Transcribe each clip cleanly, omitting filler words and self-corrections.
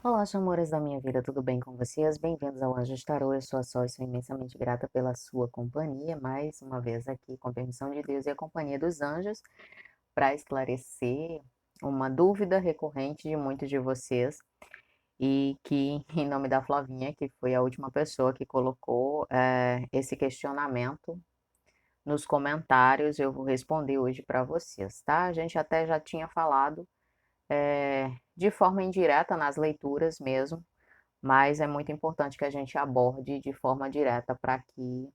Olá, amores da minha vida, tudo bem com vocês? Bem-vindos ao Anjos Tarô, eu sou a Sol e sou imensamente grata pela sua companhia, mais uma vez aqui com a permissão de Deus e a companhia dos anjos, para esclarecer uma dúvida recorrente de muitos de vocês e que, em nome da Flavinha, que foi a última pessoa que colocou esse questionamento nos comentários, eu vou responder hoje para vocês, tá? A gente até já tinha falado de forma indireta nas leituras mesmo, mas é muito importante que a gente aborde de forma direta para que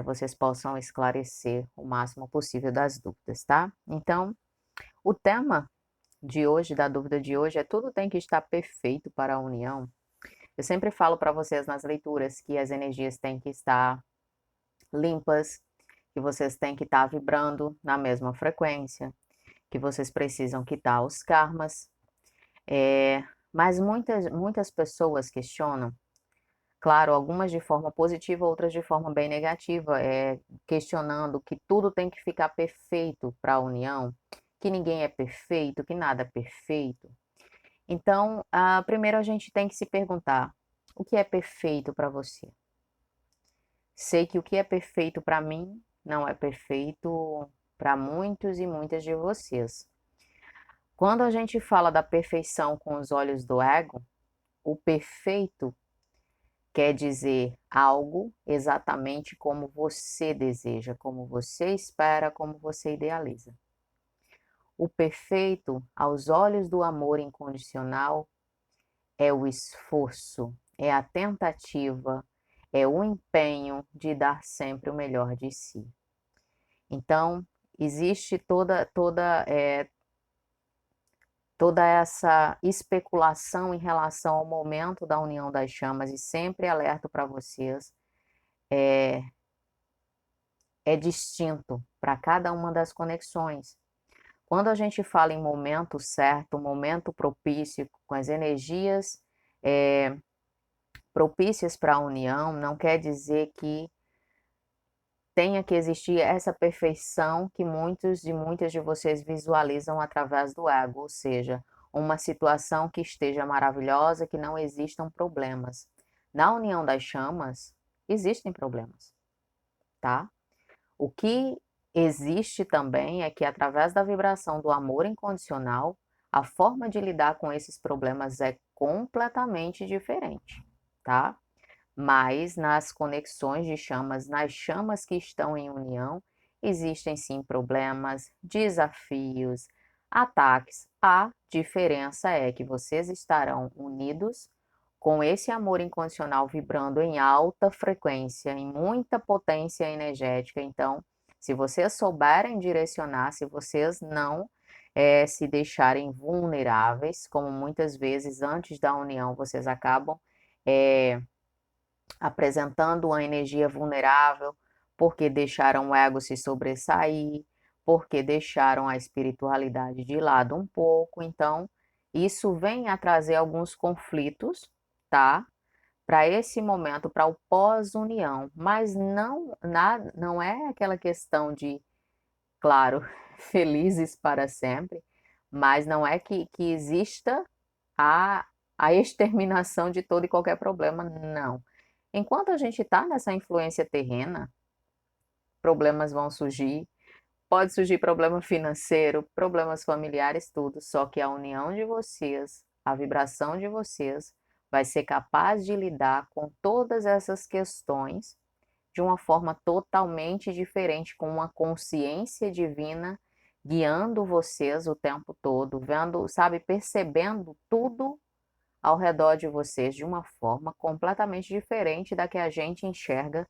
vocês possam esclarecer o máximo possível das dúvidas, tá? Então, o tema de hoje, da dúvida de hoje, é tudo tem que estar perfeito para a união. Eu sempre falo para vocês nas leituras que as energias têm que estar limpas, que vocês têm que estar vibrando na mesma frequência, que vocês precisam quitar os karmas. Mas muitas pessoas questionam. Claro, algumas de forma positiva, outras de forma bem negativa, questionando que tudo tem que ficar perfeito para a união, que ninguém é perfeito, que nada é perfeito. Então, primeiro a gente tem que se perguntar: o que é perfeito para você? Sei que o que é perfeito para mim não é perfeito para muitos e muitas de vocês. Quando a gente fala da perfeição com os olhos do ego, o perfeito quer dizer algo exatamente como você deseja, como você espera, como você idealiza. O perfeito, aos olhos do amor incondicional, é o esforço, é a tentativa, é o empenho de dar sempre o melhor de si. Então, existe toda essa especulação em relação ao momento da união das chamas, e sempre alerto para vocês, é distinto para cada uma das conexões. Quando a gente fala em momento certo, momento propício, com as energias é, propícias para a união, não quer dizer que tenha que existir essa perfeição que muitas de vocês visualizam através do ego, ou seja, uma situação que esteja maravilhosa, que não existam problemas. Na união das chamas, existem problemas, tá? O que existe também é que, através da vibração do amor incondicional, a forma de lidar com esses problemas é completamente diferente, tá? Mas nas conexões de chamas, nas chamas que estão em união, existem sim problemas, desafios, ataques. A diferença é que vocês estarão unidos com esse amor incondicional vibrando em alta frequência, em muita potência energética. Então, se vocês souberem direcionar, se vocês não se deixarem vulneráveis, como muitas vezes antes da união vocês acabam apresentando uma energia vulnerável, porque deixaram o ego se sobressair, porque deixaram a espiritualidade de lado um pouco. Então, isso vem a trazer alguns conflitos, tá? Para esse momento, para o pós-união, mas não é aquela questão de, claro, felizes para sempre, mas não é que exista a, a exterminação de todo e qualquer problema, não. Enquanto a gente está nessa influência terrena, problemas vão surgir, pode surgir problema financeiro, problemas familiares, tudo, só que a união de vocês, a vibração de vocês, vai ser capaz de lidar com todas essas questões de uma forma totalmente diferente, com uma consciência divina guiando vocês o tempo todo, vendo, sabe, percebendo tudo ao redor de vocês de uma forma completamente diferente da que a gente enxerga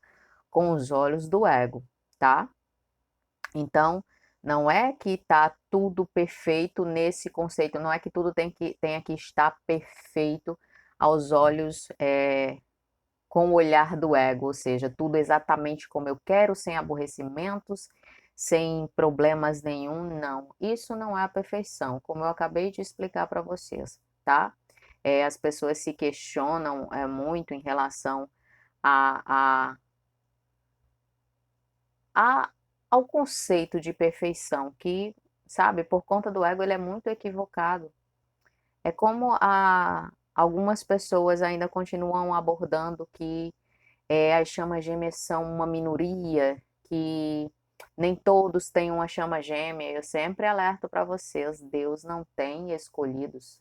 com os olhos do ego, tá? Então, não é que está tudo perfeito nesse conceito, não é que tudo tenha que estar perfeito aos olhos, com o olhar do ego, ou seja, tudo exatamente como eu quero, sem aborrecimentos, sem problemas nenhum, não. Isso não é a perfeição, como eu acabei de explicar para vocês, tá? As pessoas se questionam muito em relação a, a, ao conceito de perfeição, que, sabe, por conta do ego, ele é muito equivocado. É como algumas pessoas ainda continuam abordando que as chamas gêmeas são uma minoria, que nem todos têm uma chama gêmea. Eu sempre alerto para vocês, Deus não tem escolhidos.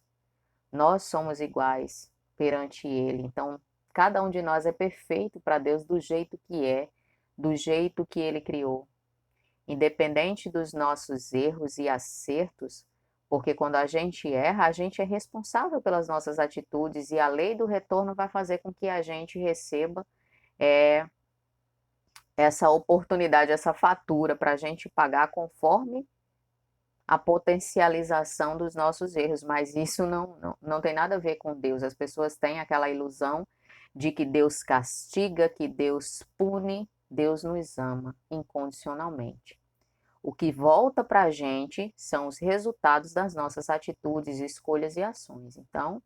Nós somos iguais perante Ele. Então, cada um de nós é perfeito para Deus do jeito que é, do jeito que Ele criou. Independente dos nossos erros e acertos, porque quando a gente erra, a gente é responsável pelas nossas atitudes e a lei do retorno vai fazer com que a gente receba é, essa oportunidade, essa fatura para a gente pagar conforme a potencialização dos nossos erros, mas isso não tem nada a ver com Deus. As pessoas têm aquela ilusão de que Deus castiga, que Deus pune. Deus nos ama incondicionalmente. O que volta para a gente são os resultados das nossas atitudes, escolhas e ações. Então,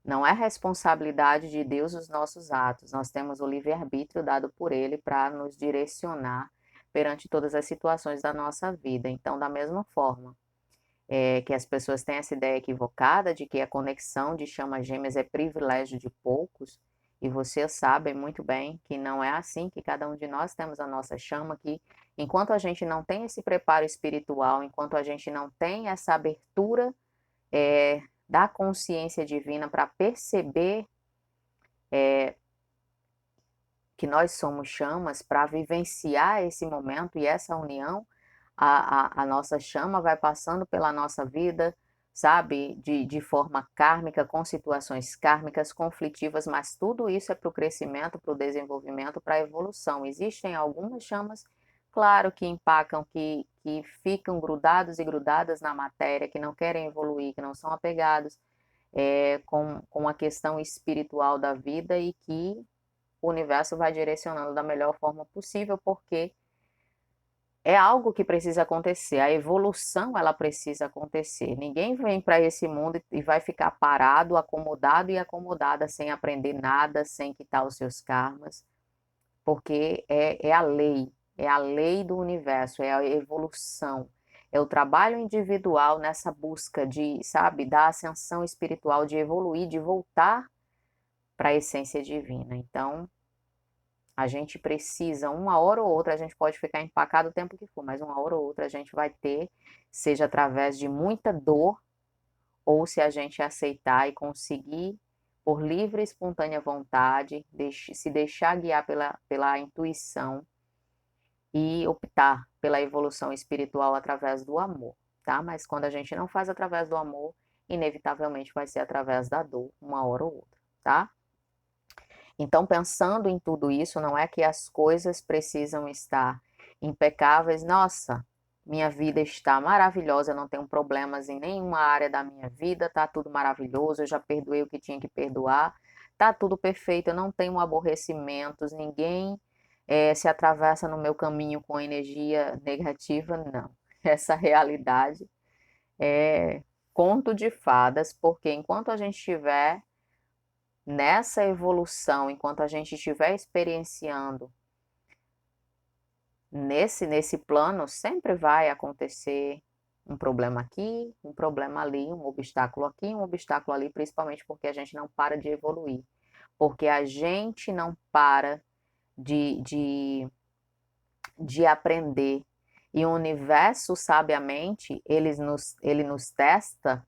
não é responsabilidade de Deus os nossos atos. Nós temos o livre-arbítrio dado por Ele para nos direcionar perante todas as situações da nossa vida. Então, da mesma forma que as pessoas têm essa ideia equivocada de que a conexão de chamas gêmeas é privilégio de poucos, e vocês sabem muito bem que não é assim, que cada um de nós temos a nossa chama, que enquanto a gente não tem esse preparo espiritual, enquanto a gente não tem essa abertura da consciência divina para perceber que nós somos chamas, para vivenciar esse momento e essa união, a nossa chama vai passando pela nossa vida, sabe, de forma kármica, com situações kármicas, conflitivas, mas tudo isso é para o crescimento, para o desenvolvimento, para a evolução. Existem algumas chamas, claro, que empacam, que ficam grudados e grudadas na matéria, que não querem evoluir, que não são apegados com a questão espiritual da vida e que o universo vai direcionando da melhor forma possível, porque é algo que precisa acontecer, a evolução ela precisa acontecer. Ninguém vem para esse mundo e vai ficar parado, acomodado e acomodada sem aprender nada, sem quitar os seus karmas, porque é a lei do universo, é a evolução, é o trabalho individual nessa busca de, sabe, da ascensão espiritual, de evoluir, de voltar para a essência divina. Então, a gente precisa, uma hora ou outra, a gente pode ficar empacado o tempo que for, mas uma hora ou outra a gente vai ter, seja através de muita dor, ou se a gente aceitar e conseguir, por livre e espontânea vontade, se deixar guiar pela intuição e optar pela evolução espiritual através do amor, tá? Mas quando a gente não faz através do amor, inevitavelmente vai ser através da dor, uma hora ou outra, tá? Então, pensando em tudo isso, não é que as coisas precisam estar impecáveis. Nossa, minha vida está maravilhosa, eu não tenho problemas em nenhuma área da minha vida, tá tudo maravilhoso, eu já perdoei o que tinha que perdoar, tá tudo perfeito, eu não tenho aborrecimentos, ninguém se atravessa no meu caminho com energia negativa, não. Essa realidade é conto de fadas, porque enquanto a gente estiver nessa evolução, enquanto a gente estiver experienciando nesse plano, sempre vai acontecer um problema aqui, um problema ali, um obstáculo aqui, um obstáculo ali, principalmente porque a gente não para de evoluir, porque a gente não para de aprender. E o universo, sabiamente, ele nos testa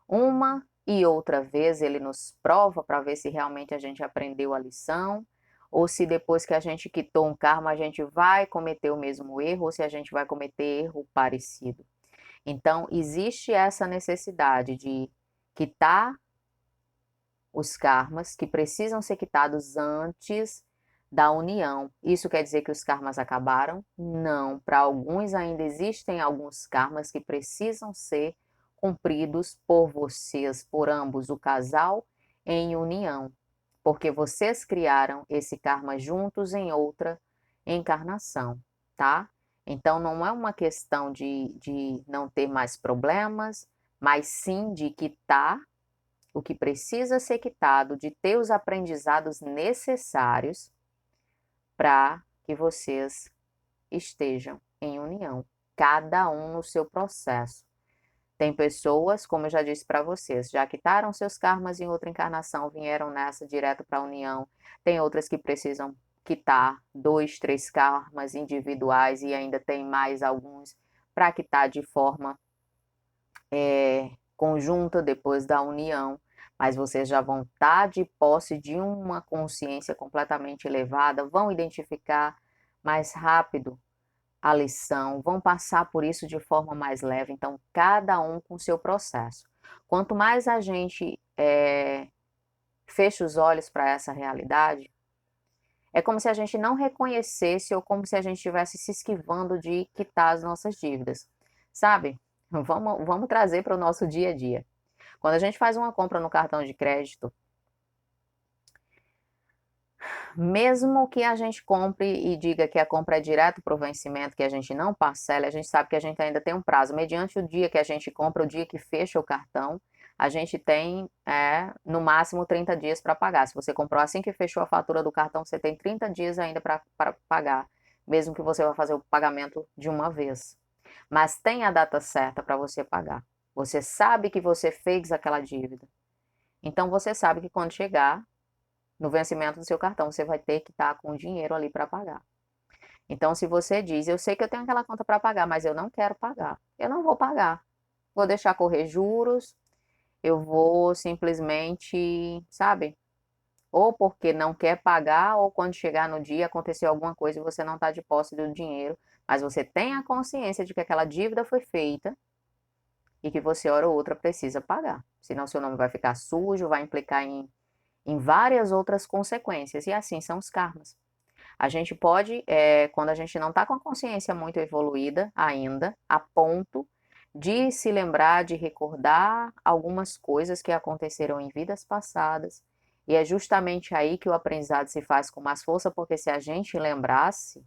uma e outra vez, ele nos prova para ver se realmente a gente aprendeu a lição, ou se depois que a gente quitou um karma, a gente vai cometer o mesmo erro, ou se a gente vai cometer erro parecido. Então, existe essa necessidade de quitar os karmas que precisam ser quitados antes da união. Isso quer dizer que os karmas acabaram? Não. Para alguns ainda existem alguns karmas que precisam ser cumpridos por vocês, por ambos, o casal em união, porque vocês criaram esse karma juntos em outra encarnação, tá? Então não é uma questão de não ter mais problemas, mas sim de quitar o que precisa ser quitado, de ter os aprendizados necessários para que vocês estejam em união, cada um no seu processo. Tem pessoas, como eu já disse para vocês, já quitaram seus karmas em outra encarnação, vieram nessa direto para a união. Tem outras que precisam quitar 2, 3 karmas individuais e ainda tem mais alguns para quitar de forma conjunta depois da união. Mas vocês já vão estar de posse de uma consciência completamente elevada, vão identificar mais rápido a lição, vão passar por isso de forma mais leve, então cada um com o seu processo. Quanto mais a gente fecha os olhos para essa realidade, é como se a gente não reconhecesse ou como se a gente estivesse se esquivando de quitar as nossas dívidas, sabe? Vamos trazer para o nosso dia a dia. Quando a gente faz uma compra no cartão de crédito, mesmo que a gente compre e diga que a compra é direto para o vencimento, que a gente não parcela, a gente sabe que a gente ainda tem um prazo. Mediante o dia que a gente compra, o dia que fecha o cartão, a gente tem no máximo 30 dias para pagar. Se você comprou assim que fechou a fatura do cartão, você tem 30 dias ainda para pagar, mesmo que você vá fazer o pagamento de uma vez. Mas tem a data certa para você pagar. Você sabe que você fez aquela dívida. Então você sabe que quando chegar no vencimento do seu cartão, você vai ter que estar com o dinheiro ali para pagar. Então, se você diz, eu sei que eu tenho aquela conta para pagar, mas eu não quero pagar, eu não vou pagar. Vou deixar correr juros, eu vou simplesmente, sabe? Ou porque não quer pagar, ou quando chegar no dia aconteceu alguma coisa e você não está de posse do dinheiro, mas você tem a consciência de que aquela dívida foi feita e que você, hora ou outra, precisa pagar. Senão, seu nome vai ficar sujo, vai implicar em várias outras consequências, e assim são os karmas. A gente pode, quando a gente não está com a consciência muito evoluída ainda, a ponto de se lembrar, de recordar algumas coisas que aconteceram em vidas passadas, e é justamente aí que o aprendizado se faz com mais força, porque se a gente lembrasse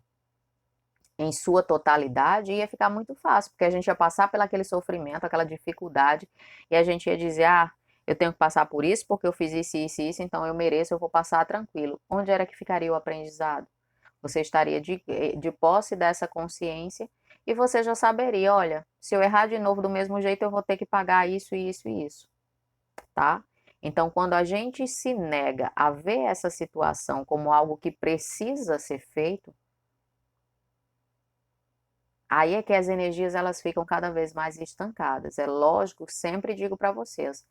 em sua totalidade, ia ficar muito fácil, porque a gente ia passar pelo aquele sofrimento, aquela dificuldade, e a gente ia dizer, eu tenho que passar por isso, porque eu fiz isso, isso e isso, então eu mereço, eu vou passar tranquilo. Onde era que ficaria o aprendizado? Você estaria de posse dessa consciência e você já saberia, olha, se eu errar de novo do mesmo jeito, eu vou ter que pagar isso, isso e isso, tá? Então, quando a gente se nega a ver essa situação como algo que precisa ser feito, aí é que as energias elas ficam cada vez mais estancadas. É lógico, sempre digo para vocês,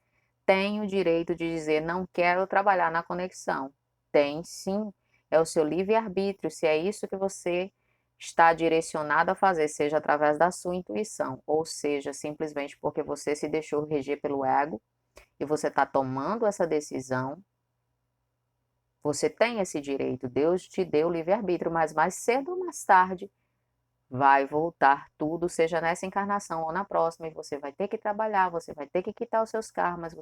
tem o direito de dizer não quero trabalhar na conexão. Tem sim, é o seu livre-arbítrio, se é isso que você está direcionado a fazer, seja através da sua intuição, ou seja, simplesmente porque você se deixou reger pelo ego e você está tomando essa decisão, você tem esse direito, Deus te deu o livre-arbítrio, mas mais cedo ou mais tarde vai voltar tudo, seja nessa encarnação ou na próxima, e você vai ter que trabalhar, você vai ter que quitar os seus karmas,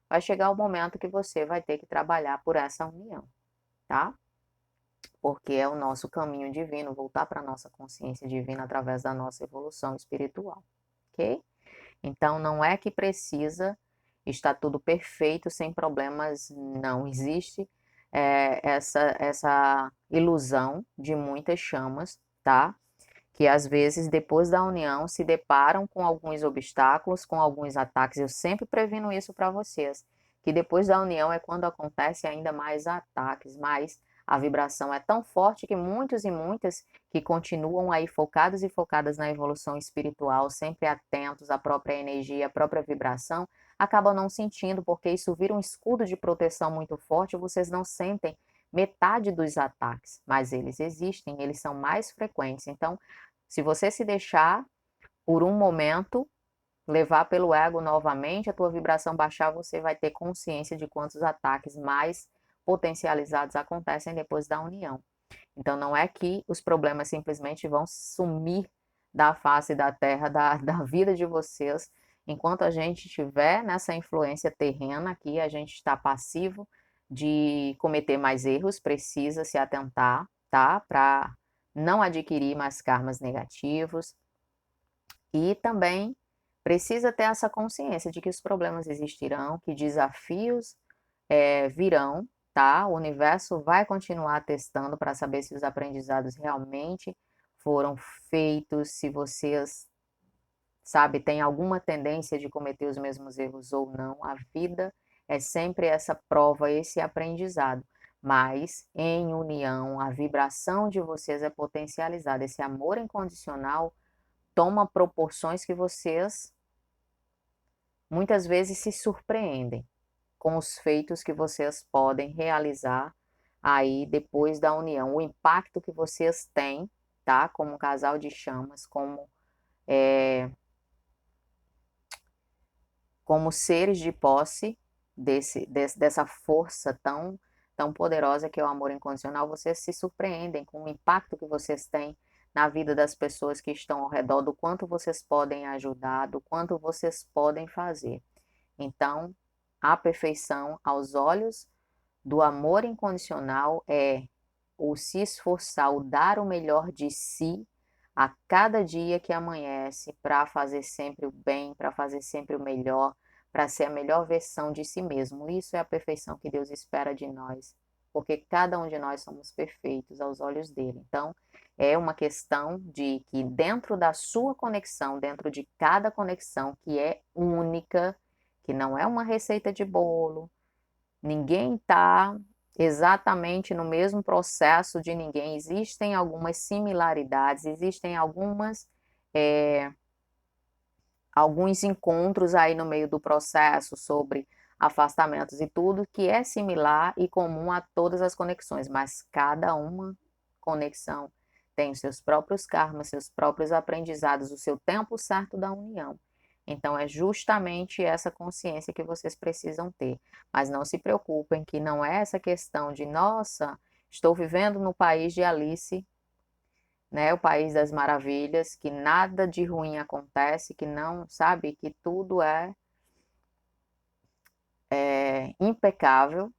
vai chegar o momento que você vai ter que trabalhar por essa união, tá? Porque é o nosso caminho divino, voltar para a nossa consciência divina através da nossa evolução espiritual, ok? Então, não é que precisa estar tudo perfeito, sem problemas, não existe essa ilusão de muitas chamas, tá? Que às vezes, depois da união, se deparam com alguns obstáculos, com alguns ataques. Eu sempre previno isso para vocês, que depois da união é quando acontece ainda mais ataques, mas a vibração é tão forte que muitos e muitas que continuam aí focados e focadas na evolução espiritual, sempre atentos à própria energia, à própria vibração, acabam não sentindo, porque isso vira um escudo de proteção muito forte, vocês não sentem metade dos ataques, mas eles existem, eles são mais frequentes. Então, se você se deixar por um momento levar pelo ego novamente, a tua vibração baixar, você vai ter consciência de quantos ataques mais potencializados acontecem depois da união. Então, não é que os problemas simplesmente vão sumir da face da terra, da vida de vocês. Enquanto a gente estiver nessa influência terrena aqui, a gente está passivo de cometer mais erros, precisa se atentar, tá? Para não adquirir mais karmas negativos. E também precisa ter essa consciência de que os problemas existirão, que desafios virão, tá? O universo vai continuar testando para saber se os aprendizados realmente foram feitos, se vocês sabe, tem alguma tendência de cometer os mesmos erros ou não. A vida é sempre essa prova, esse aprendizado. Mas em união, a vibração de vocês é potencializada. Esse amor incondicional toma proporções que vocês muitas vezes se surpreendem com os feitos que vocês podem realizar aí depois da união, o impacto que vocês têm, tá? Como um casal de chamas, como seres de posse dessa força tão poderosa que é o amor incondicional, vocês se surpreendem com o impacto que vocês têm na vida das pessoas que estão ao redor, do quanto vocês podem ajudar, do quanto vocês podem fazer. Então, a perfeição aos olhos do amor incondicional é o se esforçar, o dar o melhor de si a cada dia que amanhece para fazer sempre o bem, para fazer sempre o melhor, para ser a melhor versão de si mesmo. Isso é a perfeição que Deus espera de nós, porque cada um de nós somos perfeitos aos olhos dele. Então, é uma questão de que dentro da sua conexão, dentro de cada conexão que é única, que não é uma receita de bolo, ninguém está exatamente no mesmo processo de ninguém. Existem algumas similaridades, existem alguns encontros aí no meio do processo sobre afastamentos e tudo que é similar e comum a todas as conexões, mas cada uma conexão tem os seus próprios karmas, seus próprios aprendizados, o seu tempo certo da união. Então é justamente essa consciência que vocês precisam ter. Mas não se preocupem que não é essa questão de, nossa, estou vivendo no país de Alice, né, o país das maravilhas, que nada de ruim acontece, que não, sabe, que tudo é impecável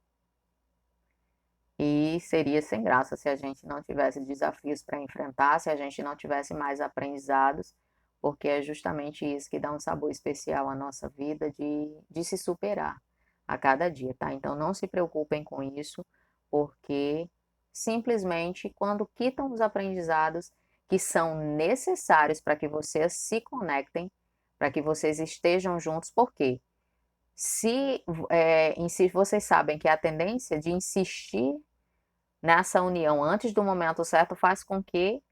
e seria sem graça se a gente não tivesse desafios para enfrentar, se a gente não tivesse mais aprendizados, porque é justamente isso que dá um sabor especial à nossa vida de se superar a cada dia, tá? Então não se preocupem com isso, porque simplesmente quando quitam os aprendizados que são necessários para que vocês se conectem, para que vocês estejam juntos, porque se vocês sabem que a tendência de insistir nessa união antes do momento certo faz com que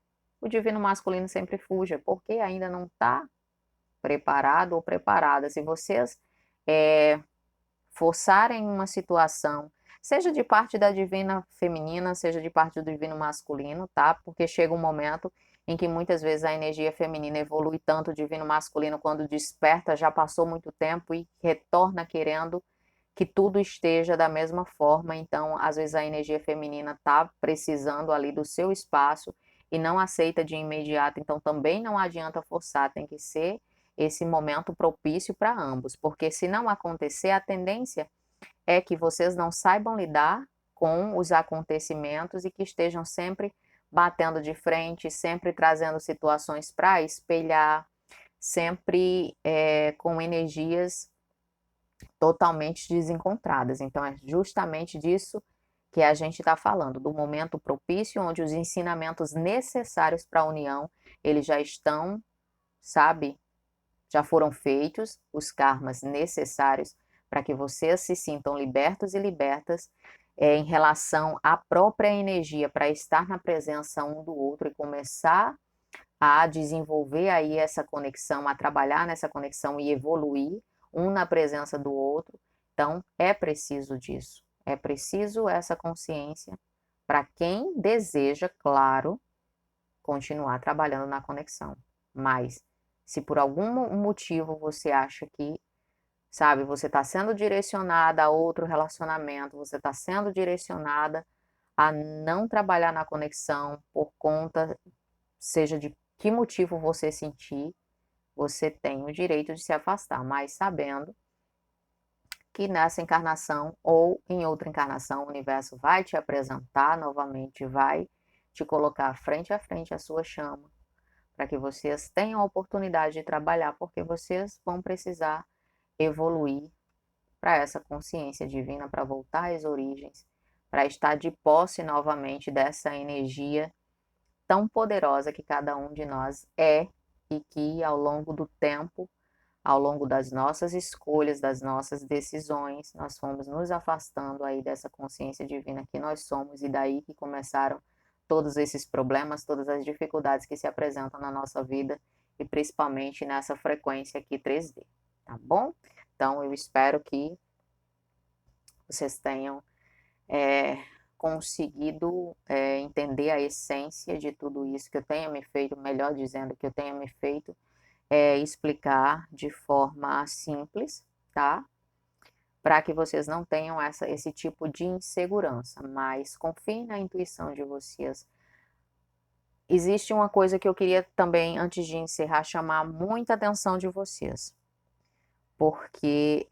o divino masculino sempre fuja, porque ainda não está preparado ou preparada. Se vocês forçarem uma situação, seja de parte da divina feminina, seja de parte do divino masculino, tá? Porque chega um momento em que muitas vezes a energia feminina evolui tanto, o divino masculino, quando desperta, já passou muito tempo e retorna querendo que tudo esteja da mesma forma. Então, às vezes a energia feminina está precisando ali do seu espaço e não aceita de imediato. Então, também não adianta forçar, tem que ser esse momento propício para ambos, porque se não acontecer, a tendência é que vocês não saibam lidar com os acontecimentos e que estejam sempre batendo de frente, sempre trazendo situações para espelhar, sempre com energias totalmente desencontradas. Então, é justamente disso que a gente está falando, do momento propício, onde os ensinamentos necessários para a união, eles já estão, sabe, já foram feitos, os karmas necessários para que vocês se sintam libertos e libertas em relação à própria energia, para estar na presença um do outro e começar a desenvolver aí essa conexão, a trabalhar nessa conexão e evoluir um na presença do outro. Então, é preciso disso. É preciso essa consciência para quem deseja, claro, continuar trabalhando na conexão. Mas, se por algum motivo você acha que, sabe, você está sendo direcionada a outro relacionamento, você está sendo direcionada a não trabalhar na conexão por conta, seja de que motivo você sentir, você tem o direito de se afastar, mas sabendo que nessa encarnação ou em outra encarnação o universo vai te apresentar novamente, vai te colocar frente a frente a sua chama, para que vocês tenham a oportunidade de trabalhar, porque vocês vão precisar evoluir para essa consciência divina, para voltar às origens, para estar de posse novamente dessa energia tão poderosa que cada um de nós é e que ao longo do tempo, ao longo das nossas escolhas, das nossas decisões, nós fomos nos afastando aí dessa consciência divina que nós somos, e daí que começaram todos esses problemas, todas as dificuldades que se apresentam na nossa vida, e principalmente nessa frequência aqui 3D, tá bom? Então, eu espero que vocês tenham conseguido entender a essência de tudo isso, que eu tenha me feito, melhor dizendo, que eu tenha me feito explicar de forma simples, tá? Para que vocês não tenham esse tipo de insegurança, mas confiem na intuição de vocês. Existe uma coisa que eu queria também, antes de encerrar, chamar muita atenção de vocês, porque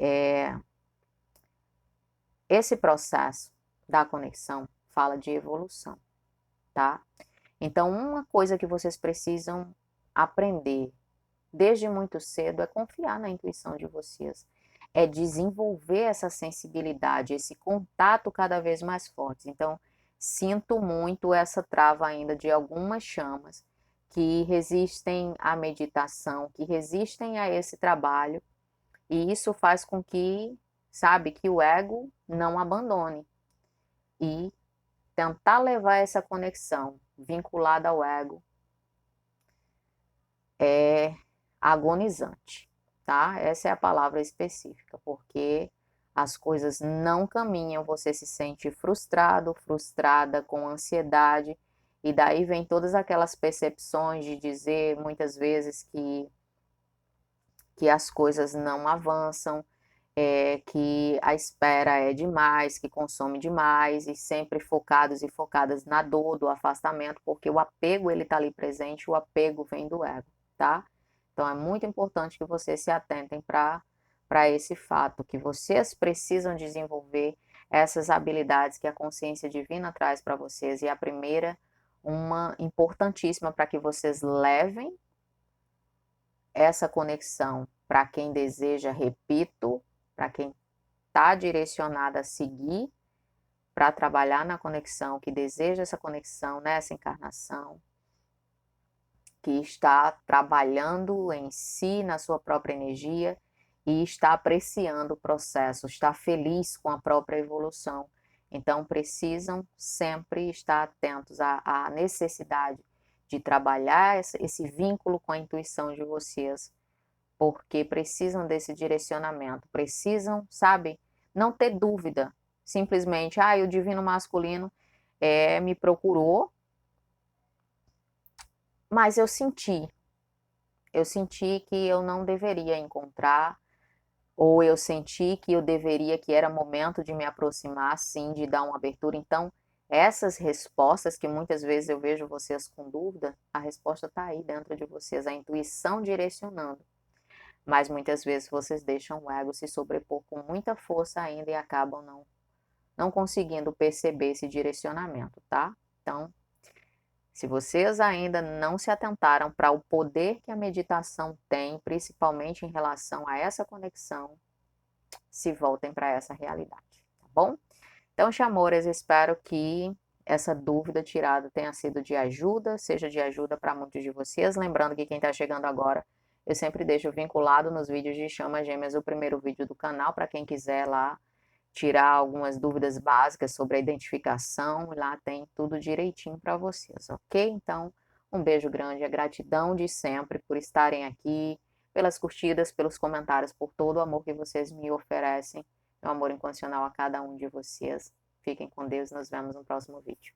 esse processo da conexão fala de evolução, tá? Então, uma coisa que vocês precisam aprender desde muito cedo é confiar na intuição de vocês, é desenvolver essa sensibilidade, esse contato cada vez mais forte. Então, sinto muito essa trava ainda de algumas chamas que resistem à meditação, que resistem a esse trabalho, e isso faz com que, sabe, que o ego não abandone e tentar levar essa conexão vinculada ao ego é agonizante, tá? Essa é a palavra específica, porque as coisas não caminham, você se sente frustrado, frustrada, com ansiedade, e daí vem todas aquelas percepções de dizer muitas vezes que as coisas não avançam, que a espera é demais, que consome demais, e sempre focados e focadas na dor, do afastamento, porque o apego ele está ali presente, o apego vem do ego, tá? Então é muito importante que vocês se atentem para esse fato, que vocês precisam desenvolver essas habilidades que a consciência divina traz para vocês, e a primeira, uma importantíssima para que vocês levem essa conexão para quem deseja, repito, para quem está direcionado a seguir, para trabalhar na conexão, que deseja essa conexão nessa encarnação, que está trabalhando em si, na sua própria energia, e está apreciando o processo, está feliz com a própria evolução. Então, precisam sempre estar atentos à necessidade de trabalhar esse vínculo com a intuição de vocês, porque precisam desse direcionamento, precisam, sabe, não ter dúvida, simplesmente, o divino masculino me procurou, mas eu senti que eu não deveria encontrar, ou eu senti que eu deveria, que era momento de me aproximar, sim, de dar uma abertura. Então, essas respostas que muitas vezes eu vejo vocês com dúvida, a resposta está aí dentro de vocês, a intuição direcionando. Mas muitas vezes vocês deixam o ego se sobrepor com muita força ainda e acabam não conseguindo perceber esse direcionamento, tá? Então, se vocês ainda não se atentaram para o poder que a meditação tem, principalmente em relação a essa conexão, se voltem para essa realidade, tá bom? Então, amores, espero que essa dúvida tirada tenha sido de ajuda, seja de ajuda para muitos de vocês. Lembrando que quem está chegando agora, eu sempre deixo vinculado nos vídeos de Chamas Gêmeas o primeiro vídeo do canal, para quem quiser lá tirar algumas dúvidas básicas sobre a identificação, lá tem tudo direitinho para vocês, ok? Então, um beijo grande, a gratidão de sempre por estarem aqui, pelas curtidas, pelos comentários, por todo o amor que vocês me oferecem, meu amor incondicional a cada um de vocês. Fiquem com Deus, nos vemos no próximo vídeo.